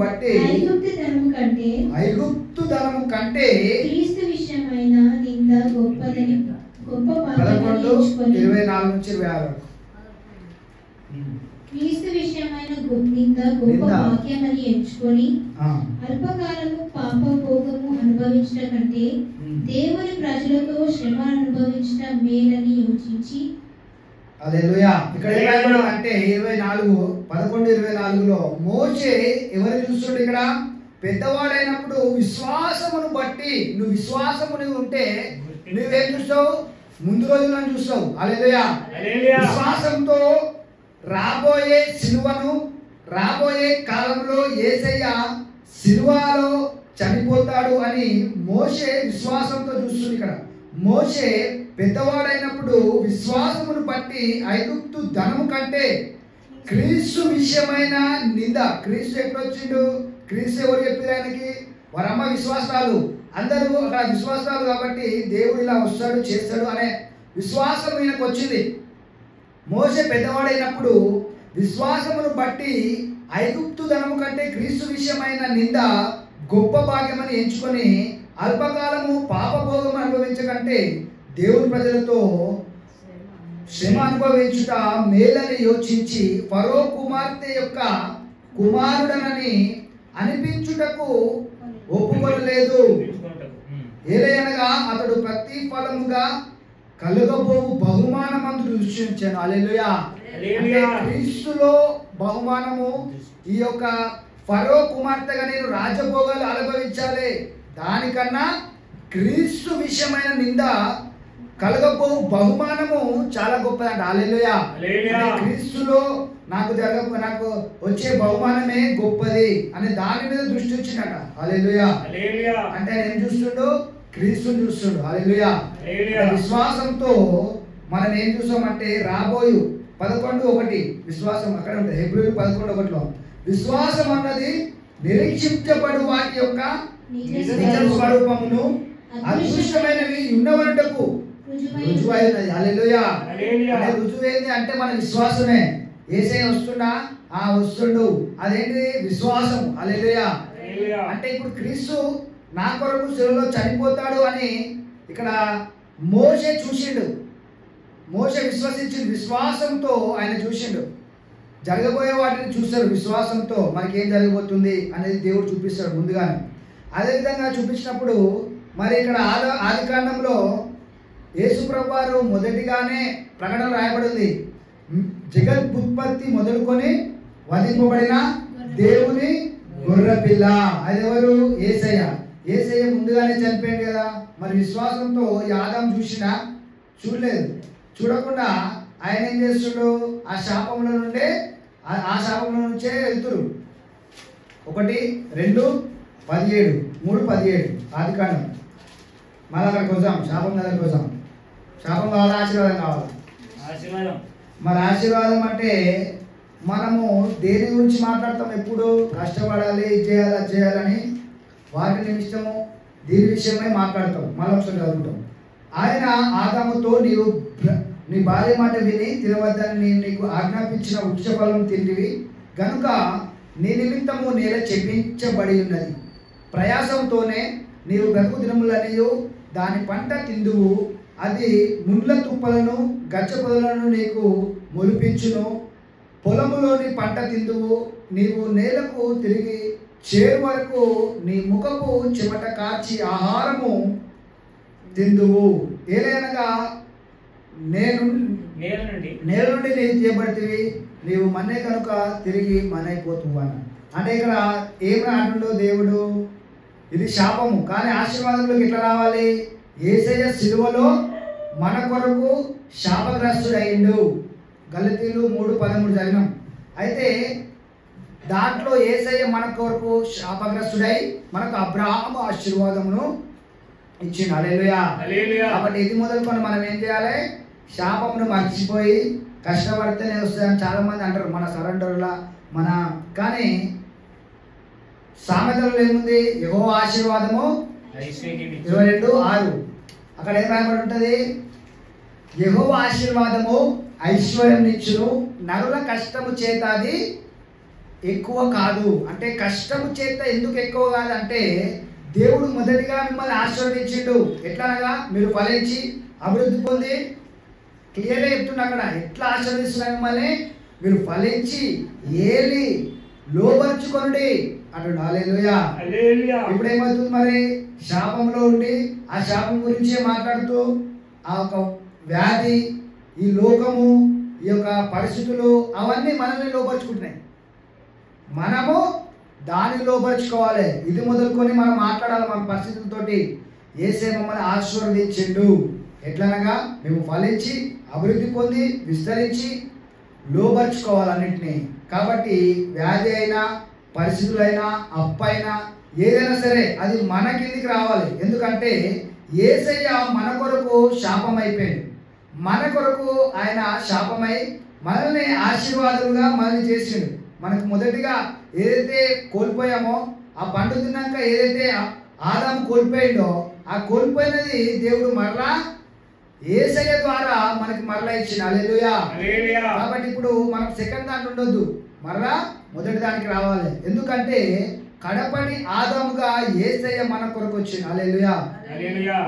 బట్టి ఐగుప్తు ధనము కంటే క్రీస్తు విషయమైన నింద గొప్పదని 11:24-26 వరకు క్రీస్తు విషయమైన నింద గొప్ప వాక్యమని ఎంచుకొని అల్పకాలము పాప భోగము అనుభవించడం కంటే దేవుని ప్రజలతో శ్రమ అనుభవించడం మేలని యోచించి. హల్లెలూయా. ఇక్కడ ఏమైనా అంటే 11:24లో మోషే ఎవరు చూస్తుండే? ఇక్కడ పెద్దవాడైనప్పుడు విశ్వాసమును బట్టి నువ్వు విశ్వాసముని ఉంటే నువ్వేం చూస్తావు? ముందు రోజులను చూస్తావు. హల్లెలూయా. విశ్వాసంతో రాబోయే సిలువను, రాబోయే కాలంలో యేసయ్య సిలువలో చనిపోతాడు అని మోషే విశ్వాసంతో చూస్తుంది. ఇక్కడ మోషే పెద్దవాడైనప్పుడు విశ్వాసమును బట్టి ఐగుప్తు ధనము కంటే క్రీస్తు విషయమైన నింద. క్రీస్తు ఎప్పుడు వచ్చిండు? క్రీస్తు ఎవరు చెప్పారు ఆయనకి? వారమ్మ విశ్వాసాలు, అందరూ అక్కడ విశ్వాసాలు కాబట్టి దేవుడు ఇలా వస్తాడు చేస్తాడు అనే విశ్వాసం ఈయనకు వచ్చింది. మోషే పెద్దవాడైనప్పుడు విశ్వాసమును బట్టి ఐగుప్తు ధనము కంటే క్రీస్తు విషయమైన నింద గొప్ప భాగ్యమని ఎంచుకొని అల్పకాలము పాపభోగం అనుభవించకంటే దేవుని ప్రజలతో శ్రమ అనుభవించుట మేలని యోచించి ఫరో కుమార్తె యొక్క కుమారుడనని అనిపించుటకు ఒప్పుకొనలేదు. ఏలయనగా అతడు ప్రతిఫలముగా కలుగబోవు బహుమానమందు దృష్టించాను. హల్లెలూయా. అంటే క్రీస్తులో బహుమానము ఈ యొక్క ఫరో కుమార్తెగా నేను రాజభోగాలు అనుభవించాలి, దానికన్నా క్రీస్తు విషయమైన నింద కలగబోవు బహుమానము చాలా గొప్పదంట. హల్లెలూయా. క్రీస్తులో నాకు వచ్చే బహుమానమే గొప్పది అనే దాని మీద దృష్టి వచ్చిందట. హల్లెలూయా. అంటే ఆయన ఏం చూస్తుండో? క్రీస్తుని చూస్తుండు. హల్లెలూయా. విశ్వాసంతో మనం ఏం చూసామంటే రాబోయు 11:1 విశ్వాసం అక్కడ ఉంటుంది. హెబ్రీయులు 11:1లో విశ్వాసం అన్నది నిరీక్షించబడు వాటి యొక్క నిజ స్వరూపమును అదృష్టమైనవి ఉన్నవంటకు రుజువై ఉన్నది. హల్లెలూయా. అంటే రుజువైంది అంటే మన విశ్వాసమే. యేసయ్య వస్తుండా? వస్తుండు. అదేంటి? విశ్వాసం. హల్లెలూయా. అంటే ఇప్పుడు క్రీస్తు నా కొరకు శిలువలో చనిపోతాడు అని ఇక్కడ మోషే చూసిండు. మోషే విశ్వసించిండు. విశ్వాసంతో ఆయన చూసిండు. జరగబోయే వాటిని చూస్తారు విశ్వాసంతో. మనకేం జరగబోతుంది అనేది దేవుడు చూపిస్తాడు ముందుగానే. అదేవిధంగా చూపించినప్పుడు మరి ఇక్కడ ఆదికాండంలో యేసుప్రభువు వారు మొదటిగానే ప్రకటన రాయబడింది. జగత్తుత్పత్తి మొదలుకొని వధింపబడిన దేవుని గొర్రెపిల్ల. అది ఎవరు? యేసయ్య. యేసయ్య ముందుగానే చనిపోయాడు కదా. మరి విశ్వాసంతో ఆదాం చూసినా? చూడలేదు. చూడకుండా ఆయన ఏం చేస్తుండు? ఆ శాపంలో నుండే ఆ శాపంలో నుంచే వెళ్తురు. 1, 2, 17, 3, 17 ఆదికాండం. మళ్ళీ అక్కడికి వద్దాం. శాపం దగ్గరికి వద్దాం. శాపం కావాలా? ఆశీర్వాదం కావాలా? ఆశీర్వాదం. మరి ఆశీర్వాదం అంటే మనము దేని గురించి మాట్లాడతాం? ఎప్పుడు కష్టపడాలి, ఇది చేయాలి, అది చేయాలని వాటి నిమిత్తము దీని విషయమై మాట్లాడతాం. మళ్ళీ ఒకసారి చదువుతాం. ఆయన ఆదాముతో నీ భార్య మాట విని తినవద్దని నేను నీకు ఆజ్ఞాపించిన వృక్షఫలం తింటివి గనుక నీ నిమిత్తము నేల చెప్పించబడి ఉన్నది. ప్రయాసంతోనే నీవు బ్రతుకు దినములనియు దాని పంట తిందువు. అది ముండ్ల తుప్పలను గచ్చ పొదలను నీకు మొలిపించును. పొలములోని పంట తిందువు. నీవు నేలకు తిరిగి చేరు వరకు నీ ముఖపు చెమట కార్చి ఆహారము తిందువు. ఏలైనగా నేల నుండి నీవు చేయబడితివి, నీవు మన్నే కనుక తిరిగి మనైపోతువు అన్న. అంటే ఇక్కడ ఏమి అంటుండో దేవుడు? ఇది శాపము. కానీ ఆశీర్వాదంలోకి ఎట్లా రావాలి? యేసయ్య సిలువలో మన కొరకు శాపగ్రస్తుడైండు. గలతీయులు 3:13 చదివినాం. అయితే దాంట్లో యేసయ్య మన కొరకు శాపగ్రస్తుడై మనకు అబ్రాహాము ఆశీర్వాదమును ఇచ్చిండు. హల్లెలూయా. కాబట్టి ఇది మొదలుకొని మనం ఏం చేయాలి? శాపమును మర్చిపోయి కష్టపడితేనే వస్తాయని చాలా మంది అంటారు మన సరెండర్లా కానీ సామెతలలో ఏముంది? యెహోవా ఆశీర్వాదము 22:6 అక్కడ ఏం రాయబడి ఉంటుంది? యెహోవా ఆశీర్వాదము ఐశ్వర్యం నిచ్చును, నరుల కష్టము చేత అది ఎక్కువ కాదు. అంటే కష్టము చేత ఎందుకు ఎక్కువ కాదంటే దేవుడు మొదటిగా మిమ్మల్ని ఆశీర్వదించిండు. ఎట్లానగా మీరు ఫలించి అభివృద్ధి పొంది క్లియర్గా చెప్తున్నా. అక్కడ ఎట్లా ఆశీర్వదిస్తున్నా మిమ్మల్ని? మీరు ఫలించి ఏలి లోబర్చుకొనుడి అంటున్నాడు. హల్లెలూయా. ఇప్పుడు ఏమవుతుంది మరి? శాపంలో ఉండి ఆ శాపం గురించే మాట్లాడుతూ ఆ యొక్క వ్యాధి, ఈ లోకము, ఈ యొక్క పరిస్థితులు అవన్నీ మనల్ని లోపరుచుకుంటున్నాయి. మనము దాన్ని లోపరుచుకోవాలి. ఇది మొదలుకొని మనం మాట్లాడాలి మన పరిస్థితులతోటి. యేసే మమ్మల్ని ఆశీర్వదించిండు. ఎట్లనగా మేము ఫలించి అభివృద్ధి పొంది విస్తరించి లోపరుచుకోవాలన్నింటినీ. కాబట్టి వ్యాధి అయినా, పరిస్థితులైనా, అప్పైనా, ఏదైనా సరే అది మన కిందికి రావాలి. ఎందుకంటే యేసయ్య మన కొరకు శాపం అయిపోయింది. మన కొరకు ఆయన శాపమై మనల్ని ఆశీర్వాదులుగా మనల్ని చేసిండు. మనకు మొదటిగా ఏదైతే కోల్పోయామో, ఆ పండు తిన్నాక ఏదైతే ఆదాము కోల్పోయిండో, ఆ కోల్పోయినది దేవుడు మరలా యేసయ్య ద్వారా మనకి మరలా ఇచ్చింది. హల్లెలూయా. కాబట్టి ఇప్పుడు మనం సెకండ్ దాంట్లో ఉండొద్దు, మరలా మొదటి దానికి రావాలి. ఎందుకంటే కడపడి ఆదాముగా యేసయ్య మన కొరకు వచ్చింది. హల్లెలూయా.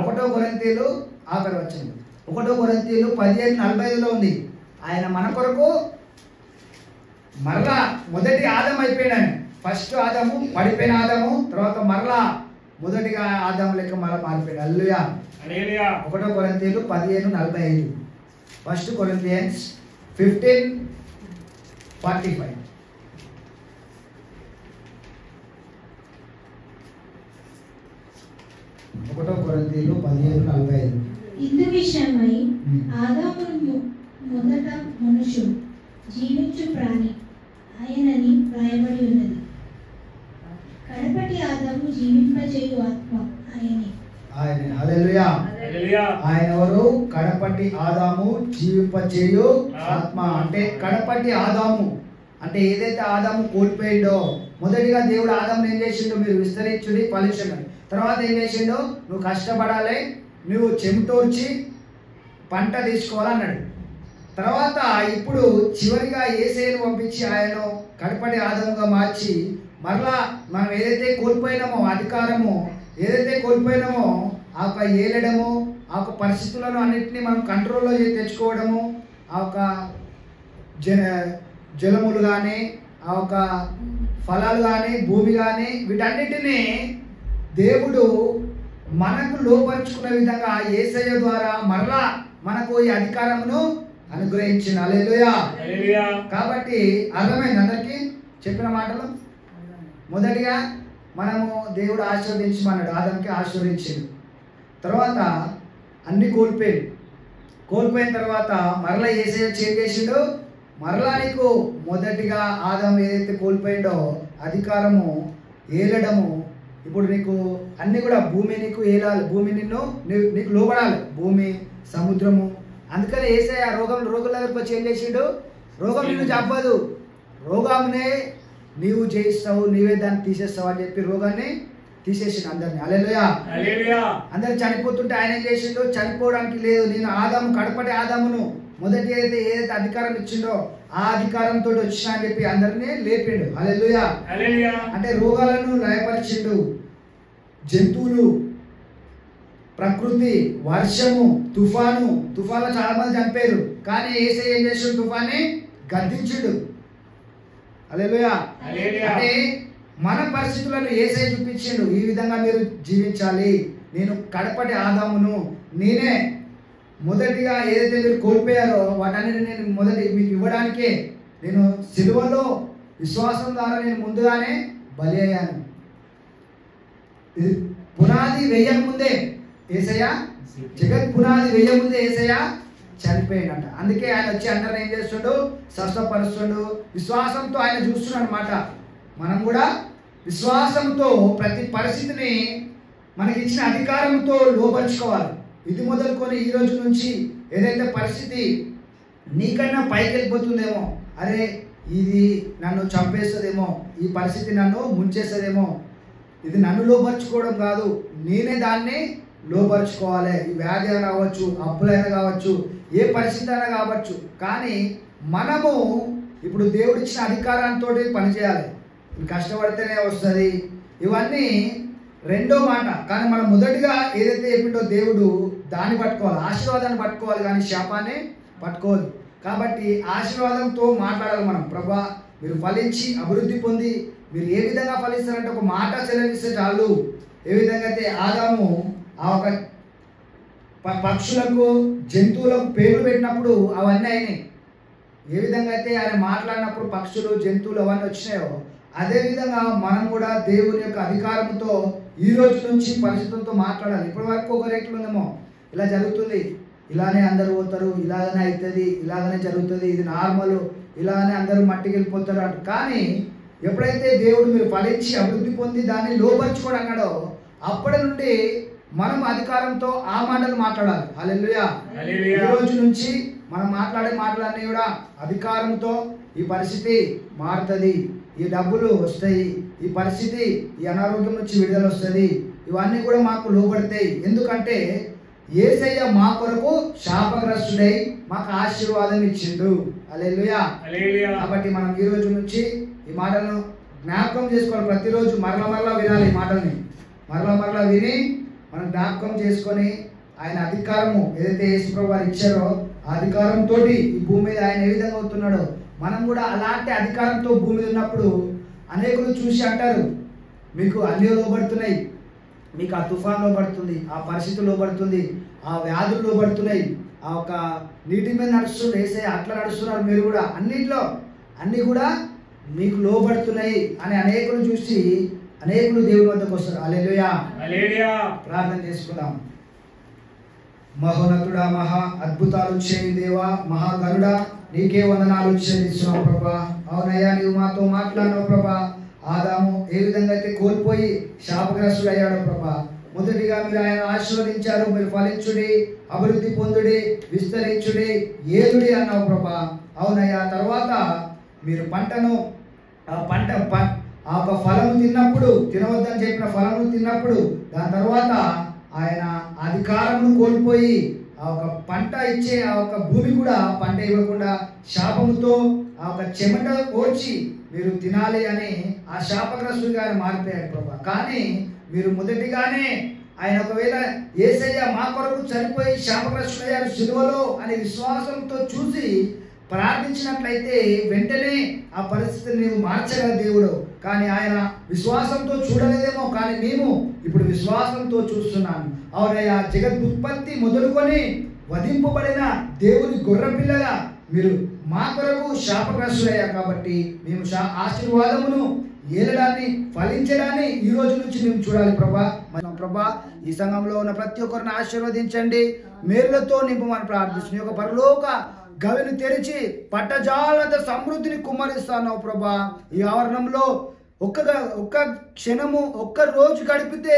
1 కొరింథీయులు ఆఖరి వచనం 1 కొరింథీయులు 15:45 ఉంది. ఆయన మన కొరకు మరలా మొదటి ఆదాం అయిపోయాడు. ఆయన ఫస్ట్ ఆదాము, పడిపోయిన ఆదాము, తర్వాత మరలా మొదటిగా ఆదాము లెక్క మరలా మారిపోయాడు. హల్లెలూయా. 1 కొరింథీయులు 15:45. 1 కొరింథియన్స్ 15:45. 1 కొరింథీయులు 15:45. ఇందు విషయమై ఆదాము మొదట మనుషుడు, జీవించు ప్రాణి ఆయనని వ్రాయబడి ఉన్నది. కడపటి ఆదాము జీవింపజేయు ఆత్మ ఆయనే. హల్లెలూయా. ఆయన ఎవరు? కడపటి ఆదాము, జీవింపజేయు ఆత్మ. అంటే కడపటి ఆదాము అంటే ఏదైతే ఆదాము కోల్పోయిండో, మొదటిగా దేవుడు ఆదాముని ఏం చేసిండో, మీరు విస్తరించుడి ఫలించండి. తర్వాత ఏం చేసిండో, నువ్వు కష్టపడాలి, నువ్వు చెమటోర్చి పంట తీసుకోవాలన్నాడు. తర్వాత ఇప్పుడు చివరిగా యేసయ్యను పంపించి ఆయన కడపటి ఆదాముగా మార్చి మరలా మనం ఏదైతే కోల్పోయినామో, అధికారము ఏదైతే కోల్పోయినామో, ఆ యొక్క ఏలడము, ఆ యొక్క పరిస్థితులను అన్నింటినీ మనం కంట్రోల్లో తెచ్చుకోవడము, ఆ యొక్క జలములు కానీ, ఆ యొక్క ఫలాలు కానీ, భూమి కానీ, వీటన్నిటినీ దేవుడు మనకు లోపరుచుకునే విధంగా యేసయ్య ద్వారా మరలా మనకు ఈ అధికారమును అనుగ్రహించిన. హల్లెలూయా. కాబట్టి అర్థమైంది అందరికీ చెప్పిన మాటలు? మొదటిగా మనము దేవుడు ఆశీర్వదించమన్నాడు, ఆదాముకి ఆశీర్వదించాడు. తర్వాత అన్ని కోల్పోయిన తర్వాత మరలా యేసయ్య చేసిండు. మరలా నీకు మొదటిగా ఆదాము ఏదైతే కోల్పోయిండో అధికారము, ఏలడము, ఇప్పుడు నీకు అన్ని కూడా భూమి నీకు ఏలాలి, భూమి నీకు లోబడాలి, భూమి, సముద్రము. అందుకని యేసయ్య రోగుల దగ్గరకు వచ్చి ఏం చేసిండు? రోగం నిన్ను చంపదు, రోగాన్నే నీవు జయిస్తావు, నీవే దాన్ని తీసేస్తావు అని చెప్పి రోగాన్ని తీసేసిండు అందరిని. హల్లెలూయా. అందరు చనిపోతుంటే ఆయన ఏం చేసిండు? చనిపోవడానికి లేదు, నేను ఆదాము, కడపటి ఆదామును మొదటి ఏదైతే అధికారం ఇచ్చిండో ఆ అధికారంతో వచ్చిన అని చెప్పి అందరినీ లేపిండు. హల్లెలూయా. అంటే రోగాలను లయపరిచిండు. జంతువులు, ప్రకృతి, వర్షము, తుఫాన్లో చాలా మంది చనిపోయారు. కానీ యేసయ్య ఏం చేసిండు? తుఫాన్ని గద్దించుడు. హల్లెలూయా. అంటే మన పరిస్థితులను యేసయ్య చూపించిండు, ఈ విధంగా మీరు జీవించాలి. నేను కడపటి ఆదామును, నేనే మొదటిగా ఏదైతే మీరు కోల్పోయారో వాటన్నిటి నేను మొదటి మీకు ఇవ్వడానికే నేను సిలువలో విశ్వాసం ద్వారా నేను ముందుగానే బలి అయ్యాను. ఇది పునాది వేయకముందే యేసయ్య, జగత్ పునాది వేయకముందే యేసయ్య చనిపోయిందంట. అందుకే ఆయన వచ్చి అందరిని ఏం చేస్తుండు? స్వస్థపరుస్తుండు. విశ్వాసంతో ఆయన చూస్తున్నాడు అన్నమాట. మనం కూడా విశ్వాసంతో ప్రతి పరిస్థితిని మనకి ఇచ్చిన అధికారంతో లోపరుచుకోవాలి. ఇది మొదలుకొని ఈ రోజు నుంచి ఏదైతే పరిస్థితి నీకన్నా పైకి వెళ్ళిపోతుందేమో, అరే ఇది నన్ను చంపేస్తుందేమో, ఈ పరిస్థితి నన్ను ముంచేస్తుందేమో, ఇది నన్ను లోపరుచుకోవడం కాదు, నేనే దాన్ని లోపరుచుకోవాలి. ఈ వ్యాధి అయినా కావచ్చు, అప్పులైనా కావచ్చు, ఏ పరిస్థితి అయినా కావచ్చు. కానీ మనము ఇప్పుడు దేవుడు ఇచ్చిన అధికారంతో పనిచేయాలి. కష్టపడితేనే వస్తుంది, ఇవన్నీ రెండో మాట. కానీ మనం మొదటిగా ఏదైతే చెప్పిండో దేవుడు దాన్ని పట్టుకోవాలి, ఆశీర్వాదాన్ని పట్టుకోవాలి, కానీ శాపాన్ని పట్టుకోవాలి. కాబట్టి ఆశీర్వాదంతో మాట్లాడాలి మనం. ప్రభా మీరు ఫలించి అభివృద్ధి పొంది మీరు ఏ విధంగా ఫలిస్తారంటే ఒక మాట సెలవిస్తే చాలు. ఏ విధంగా అయితే ఆదాము ఆ ఒక పక్షులకు జంతువులకు పేర్లు పెట్టినప్పుడు అవన్నీ అయినాయి. ఏ విధంగా అయితే ఆయన మాట్లాడినప్పుడు పక్షులు జంతువులు అవన్నీ వచ్చినాయో అదేవిధంగా మనం కూడా దేవుని యొక్క అధికారంతో ఈ రోజు నుంచి పరిశుద్ధంతో మాట్లాడాలి. ఇప్పటి వరకు ఒక రేట్లు ఉందేమో, ఇలా జరుగుతుంది, ఇలానే అందరూ పోతారు, ఇలాగనే అవుతుంది, ఇలాగనే జరుగుతుంది, ఇది నార్మల్, ఇలాగనే అందరూ మట్టికి వెళ్ళిపోతారు అంట. కానీ ఎప్పుడైతే దేవుడు మీరు ఫలించి అభివృద్ధి పొంది దాన్ని లోపరుచుకోడు అన్నాడో అప్పటి నుండి మనం అధికారంతో ఆ మాటలు మాట్లాడాలి. హల్లెలూయా. ఈ రోజు నుంచి మనం మాట్లాడే మాటలన్నీ కూడా అధికారంతో ఈ పరిస్థితి మారుతుంది, ఈ డబ్బులు వస్తాయి, ఈ పరిస్థితి ఈ అనారోగ్యం నుంచి విడుదల వస్తుంది, ఇవన్నీ కూడా మాకు లోబడతాయి. ఎందుకంటే యేసయ్య మా కొరకు శాపగ్రస్తుడై మాకు ఆశీర్వాదం ఇచ్చిండు. హల్లెలూయా. కాబట్టి మనం ఈ రోజు నుంచి ఈ మాటలను జ్ఞాపకం చేసుకోవాలి. ప్రతిరోజు మరలా వినాలి. ఈ మాటల్ని మరలా విని మనం జ్ఞాపకం చేసుకొని ఆయన అధికారము ఏదైతే యేసుప్రభువు వారు ఇచ్చారో ఆ అధికారంతో ఈ భూమి మీద ఆయన ఏ విధంగా అవుతున్నాడో మనం కూడా అలాంటి అధికారంతో భూమి మీద ఉన్నప్పుడు అనేకులు చూసి అంటారు, మీకు అన్నీ లోబడుతున్నాయి, మీకు ఆ తుఫాన్ లోబడుతుంది, ఆ పరిస్థితులు లోబడుతుంది, ఆ వ్యాధులు లోబడుతున్నాయి, ఆ ఒక నీటి మీద నడుస్తుంది, వేసే అట్లా నడుస్తున్నారు, మీరు కూడా అన్నింటిలో అన్నీ కూడా మీకు లోబడుతున్నాయి అని అనేకులు చూసి అనేకులు దేవుని వద్దకు వస్తారు. హల్లెలూయా. ప్రార్థన చేసుకుందాం. మహోన్నతుడా, మహా అద్భుతాలు చేయి దేవా, మహాగరుడా, నీకే వందనాలు చెల్లిస్తున్నావు ప్రభా. అవునయ్యా, నీవు మాతో మాట్లాడినావు ప్రభా. ఆదాము ఏ విధంగా అయితే కోల్పోయి శాపగ్రస్తుడు అయ్యాడు ప్రభా. మొదటిగా మీరు ఆయన ఆశీర్వదించారు, మీరు ఫలించుడి, అభివృద్ధి పొందుడి, విస్తరించుడి, ఏదుడి అన్నావు ప్రభా. అవునయ్యా, తర్వాత మీరు పంటను ఆ ఒక ఫలము తిన్నప్పుడు, తినవద్దని చెప్పిన ఫలము తిన్నప్పుడు దాని తర్వాత ఆయన అధికారమును కోల్పోయి ఆ ఒక పంట ఇచ్చే ఆ ఒక భూమి కూడా పంట ఇవ్వకుండా శాపముతో ఆ ఒక చెమట ఓడ్చి మీరు తినాలి అని ఆ శాపగ్రస్తుడిగా ఆయన మారిపోయాడు ప్రభా. కానీ మీరు మొదటిగానే ఆయన ఒకవేళ యేసయ్య మా కొరకు చనిపోయి శాపగ్రస్తుడయ్యారు సిలువలో అనే విశ్వాసంతో చూసి ప్రార్థించినట్లయితే వెంటనే ఆ పరిస్థితిని నీవు మార్చగల దేవుడు. కానీ ఆయన విశ్వాసంతో చూడలేదేమో, కానీ మేము ఇప్పుడు విశ్వాసంతో చూస్తున్నాను. అవునయ్యా, జగదుత్పత్తి మొదలుకొని వధింపబడిన దేవుని గొర్రెపిల్లగా మీరు మా కొరకు శాపగ్రస్తులయ్యా. కాబట్టి మేము ఆశీర్వాదమును ఏలడాన్ని ఫలించడాన్ని ఈ రోజు నుంచి మేము చూడాలి ప్రభా. ప్రభా, ఈ సంఘంలో ఉన్న ప్రతి ఒక్కరిని ఆశీర్వదించండి, మేలులతో నింపమని ప్రార్థిస్తున్నాం. ఒక పరలోక గవిని తెరిచి పట్టజాలంత సమృద్ధిని కుమ్మరిస్తాను ప్రభా. ఈ ఆవరణంలో ఒక్క క్షణము ఒక్క రోజు గడిపితే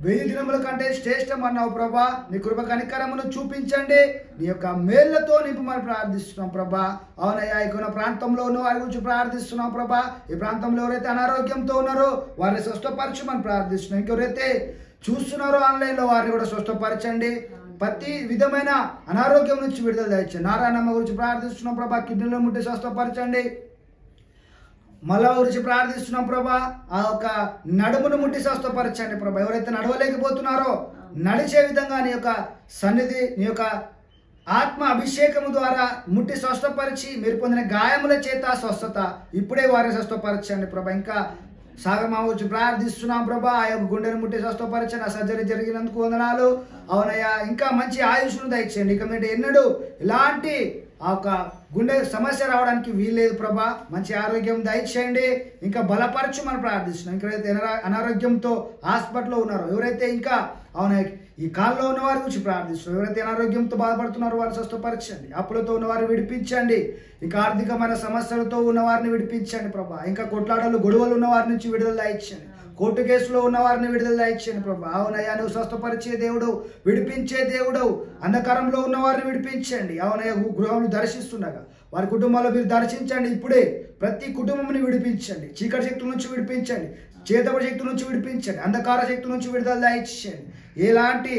1000 దినముల కంటే శ్రేష్టం అన్నావు ప్రభా. నీ కృప కనికరమును చూపించండి, నీ యొక్క మేళ్లతో నింపమని ప్రార్థిస్తున్నాం ప్రభా. అవునయ్యా, ఇక్కడ ప్రాంతంలో ఉన్న వారి గురించి ప్రార్థిస్తున్నాం ప్రభా. ఈ ప్రాంతంలో ఎవరైతే అనారోగ్యంతో ఉన్నారో వారిని స్వస్థపరచమని ప్రార్థిస్తున్నాం. ఇంకెవరైతే చూస్తున్నారో ఆన్లైన్లో వారిని కూడా స్వస్థపరచండి. ప్రతి విధమైన అనారోగ్యం నుంచి విడుదల దయచండి. నారాయణమ్మ గురించి ప్రార్థిస్తున్నాం ప్రభా, కిడ్నీలో ముట్టి స్వస్థపరచండి. మళ్ళా గురించి ప్రార్థిస్తున్నాం ప్రభా, ఆ ఒక నడుమును ముట్టి స్వస్థపరచండి ప్రభా. ఎవరైతే నడవలేకపోతున్నారో నడిచే విధంగా నీ యొక్క సన్నిధి, నీ యొక్క ఆత్మ అభిషేకము ద్వారా ముట్టి స్వస్థపరిచి మీరు పొందిన గాయముల చేత స్వస్థత ఇప్పుడే వారిని స్వస్థపరచండి ప్రభా. ఇంకా సాగమా వచ్చి ప్రార్థిస్తున్నాం ప్రభా, ఆ యొక్క గుండెను ముట్టి స్వస్థపరచండి. ఆ సర్జరీ జరిగినందుకు వందనాలు. అవునయ్యా, ఇంకా మంచి ఆయుష్ను దయచేయండి. ఇక మీద ఎన్నడూ ఇలాంటి ఆ ఒక గుండె సమస్య రావడానికి వీల్లేదు ప్రభా. మంచి ఆరోగ్యం దయచేయండి, ఇంకా బలపరచమని ప్రార్థిస్తున్నాం. ఇంకెవరైతే అనారోగ్యంతో హాస్పిటల్లో ఉన్నారో, ఎవరైతే ఇంకా అవునా ఈ కాల్లో ఉన్న వారి గురించి ప్రార్థిస్తున్నాం. ఎవరైతే అనారోగ్యంతో బాధపడుతున్నారో వారు స్వస్థపరచండి. అప్పులతో ఉన్నవారిని విడిపించండి. ఇంకా ఆర్థికమైన సమస్యలతో ఉన్నవారిని విడిపించండి ప్రభా. ఇంకా కొట్లాటలు గొడవలు ఉన్న వారి నుంచి విడుదల ఇచ్చండి. కోర్టు కేసులో ఉన్న వారిని విడుదల ఇచ్చండి ప్రభా. అవునయ్యా, నువ్వు స్వస్థపరిచే దేవుడు, విడిపించే దేవుడు. అంధకారంలో ఉన్న వారిని విడిపించండి. అవునయ్యా, గృహంలో దర్శిస్తుండగా వారి కుటుంబాల్లో మీరు దర్శించండి. ఇప్పుడే ప్రతి కుటుంబంని విడిపించండి. చీకటి శక్తుల నుంచి విడిపించండి, చేతబడి శక్తుల నుంచి విడిపించండి, అంధకార శక్తుల నుంచి విడుదల దయచేయండి. ఎలాంటి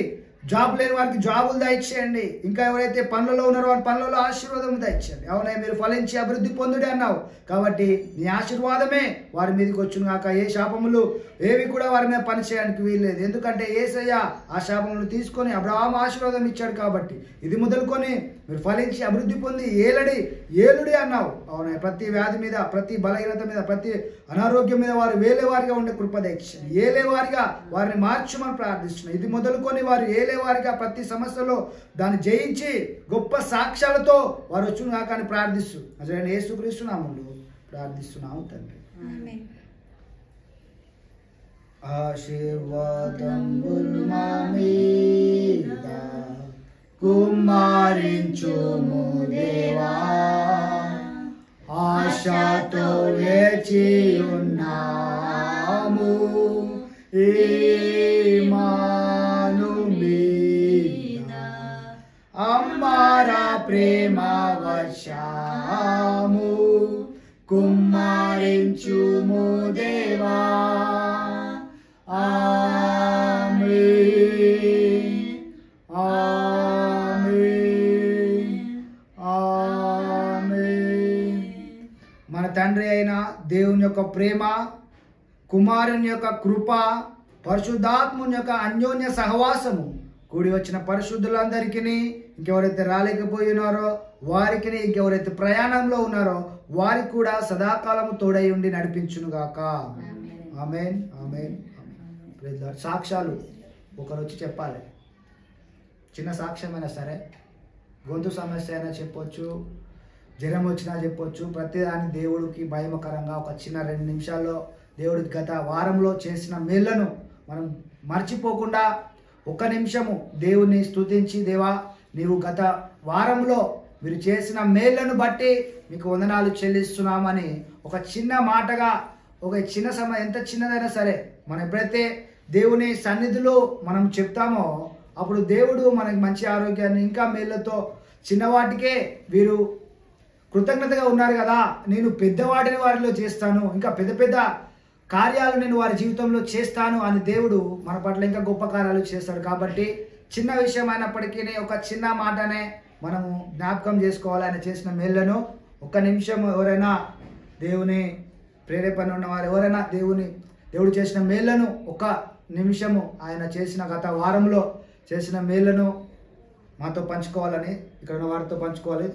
జాబ్ లేని వారికి జాబులు దయచేయండి. ఇంకా ఎవరైతే పనులలో ఉన్నారో వారి పనులలో ఆశీర్వాదం దయచేయండి. అవునా, మీరు ఫలించి అభివృద్ధి పొందుడి అన్నావు కాబట్టి నీ ఆశీర్వాదమే వారి మీదకి వచ్చును కాక. ఏ శాపములు ఏవి కూడా వారి మీద పని చేయడానికి వీల్లేదు. ఎందుకంటే యేసయ్య ఆ శాపములను తీసుకొని అబ్రహాము ఆశీర్వాదం ఇచ్చాడు కాబట్టి ఇది మొదలుకొని మీరు ఫలించి అభివృద్ధి పొంది ఏలుడి అన్నావు. అవునా? ప్రతి వ్యాధి మీద, ప్రతి బలహీనత మీద, ప్రతి అనారోగ్యం మీద వారు వేలేవారిగా ఉండే కృప దయచేయండి. ఏలేవారిగా వారిని మార్చమని ప్రార్థిస్తున్నాం. ఇది మొదలుకొని వారు ఏలేవారిగా ప్రతి సమస్యలో దాన్ని జయించి గొప్ప సాక్ష్యాలతో వారు వచ్చును కాక అని ప్రార్థిస్తూ అసలు యేసుక్రీస్తు నామములో ప్రార్థిస్తున్నాము తండ్రి. ఆశీర్వాదములు మా మీద కుమ్మరించుము దేవా, ఆశతో వేచి ఉన్నాము ఈమాను మీద అమ్మార ప్రేమ వర్షము కుమ్మరించుము దేవా. ఆమేన్ ఆమేన్ ఆమేన్. మన తండ్రి అయిన దేవుని యొక్క ప్రేమ, కుమారుని యొక్క కృప, పరిశుద్ధాత్ముని యొక్క అన్యోన్య సహవాసము కూడి వచ్చిన పరిశుద్ధులందరికీ, ఇంకెవరైతే రాలేకపోయినారో వారికి, ఇంకెవరైతే ప్రయాణంలో ఉన్నారో వారికి కూడా సదాకాలము తోడై ఉండి నడిపించునుగాక. ఆమేన్ ఆమేన్. సాక్ష్యాలు ఒకరు వచ్చి చెప్పాలి. చిన్న సాక్ష్యమైనా సరే, గొంతు సమస్య అయినా చెప్పొచ్చు, జ్వరం వచ్చినా చెప్పొచ్చు. ప్రతిదాని దేవుడికి భయమకరంగా ఒక చిన్న 2 నిమిషాల్లో దేవుడికి గత వారంలో చేసిన మేళ్లను మనం మర్చిపోకుండా 1 నిమిషము దేవుని స్తుతించి, దేవా నీవు గత వారంలో మీరు చేసిన మేళ్లను బట్టి మీకు వందనాలు చెల్లిస్తున్నామని ఒక చిన్న మాటగా, ఒక చిన్న సమయం, ఎంత చిన్నదైనా సరే మనం ఎప్పుడైతే దేవుని సన్నిధిలో మనం చెప్తామో అప్పుడు దేవుడు మనకి మంచి ఆరోగ్యాన్ని, ఇంకా మేళ్లతో, చిన్నవాటికే వీరు కృతజ్ఞతగా ఉన్నారు కదా, నేను పెద్దవాటిని వారిలో చేస్తాను, ఇంకా పెద్ద పెద్ద కార్యాలు నేను వారి జీవితంలో చేస్తాను అని దేవుడు మన పట్ల ఇంకా గొప్ప కార్యాలు చేస్తాడు. కాబట్టి చిన్న విషయం అయినప్పటికీ ఒక చిన్న మాటనే మనము జ్ఞాపకం చేసుకోవాలి. ఆయన చేసిన మేళ్లను 1 నిమిషం ఎవరైనా దేవుని ప్రేరేపణ ఉన్నవారు ఎవరైనా దేవుడు చేసిన మేళ్లను 1 నిమిషము ఆయన చేసిన గత వారంలో చేసిన మేళ్లను మాతో పంచుకోవాలని, ఇక్కడ ఉన్న వారితో పంచుకోవాలి.